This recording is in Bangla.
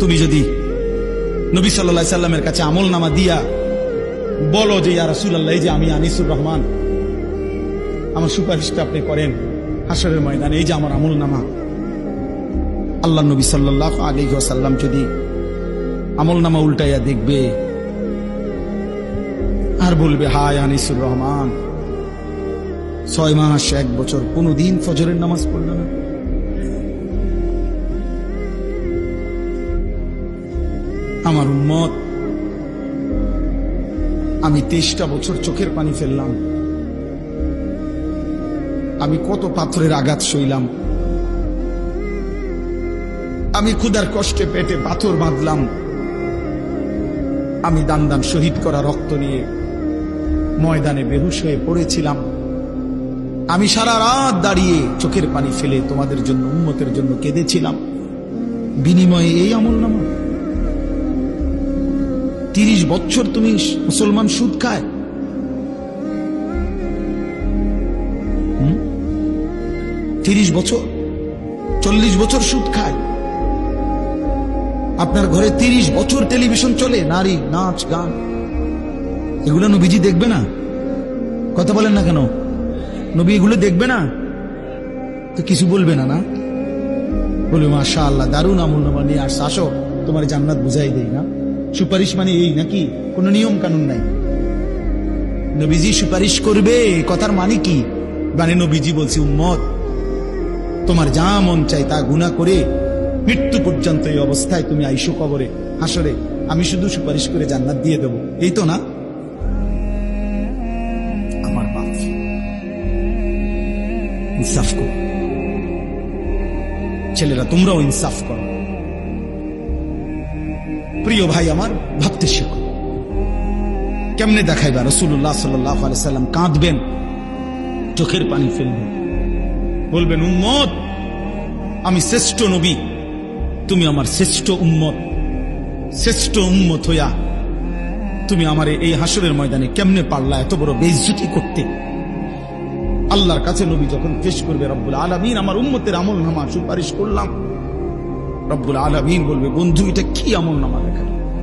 তুমি যদি নবী সাল্লাল্লাহু আলাইহি সাল্লামের কাছে আমল নামা দিয়া বলো যে ইয়া রাসূলুল্লাহ, এই যে আমি আনিসুর রহমান, আমার সুপারিশটা আপনি করেন হাসরের ময়দানে, এই যে আমার আমল নামা। আল্লাহ নবী সাল্লাল্লাহু আলাইহি ওয়াসাল্লাম যদি আমল নামা উল্টাইয়া দেখবে আর বলবে, হায় আনিসুর রহমান, 6 মাস 1 বছর কোনদিন ফজরের নামাজ পড়ল না। আমার উম্মত, আমি 23টা বছর চোখের পানি ফেললাম, আমি কত পাথরের আঘাত সইলাম, আমি ক্ষুধার কষ্টে পেটে পাথর বাঁধলাম, আমি দান দান শহীদ করা রক্ত নিয়ে ময়দানে বেহুশ হয়ে পড়েছিলাম, আমি সারা রাত দাঁড়িয়ে চোখের পানি ফেলে তোমাদের জন্য, উম্মতের জন্য কেঁদেছিলাম, বিনিময়ে এই আমলনামা। 30 বছর তুমি মুসলমান সুদ খায়, 30 বছর 40 বছর সুদ খায়, আপনার ঘরে 30 বছর টেলিভিশন চলে, নারী নাচ গান, এগুলো নবীজি দেখবে না? কথা বলেন না কেন? নবী এগুলো দেখবে না তো কিছু বলবে না? না বলবে মাশাআল্লাহ, দারুণ আমলনামা নিয়ে আসছে, আসো তোমার জান্নাত বুঝাই দেই। না সুপারিশ মানে এই নাকি? কোনো নিয়ম কানুন নাই। নবীজি সুপারিশ করবে, কথার মানে কি? মানে নবীজি বলছে, উম্মত তোমার যা মন চাই তা গুনাহ করে মৃত্যু পর্যন্ত এই অবস্থায় তুমি আইসো কবরে, হাসরে, আমি শুধু সুপারিশ করে জান্নাত দিয়ে দেব, এই তো না? আমার বাপ, ইনসাফ করো ছেলেরা, তোমরাও ইনসাফ করো। প্রিয় ভাই আমার, ভাবতে শেখো। কেমনে দেখাইবা? রাসূলুল্লাহ সাল্লাল্লাহু আলাইহি সাল্লাম কাঁদবেন, চোখের পানি ফেলবেন, বলবেন, উম্মত আমি শ্রেষ্ঠ নবী, তুমি আমার শ্রেষ্ঠ উম্মত, শ্রেষ্ঠ উম্মত হইয়া তুমি আমারে এই হাসরের ময়দানে কেমনে পারলা এত বড় বেইজ্জতি করতে? আল্লাহর কাছে নবী যখন পেশ করবে, রব্বুল আলামিন আমার উম্মতের আমল নামা সুপারিশ করলাম, রব্বুল আলামিন বলবে, বন্ধু এটা কি আমল নামা লেখা?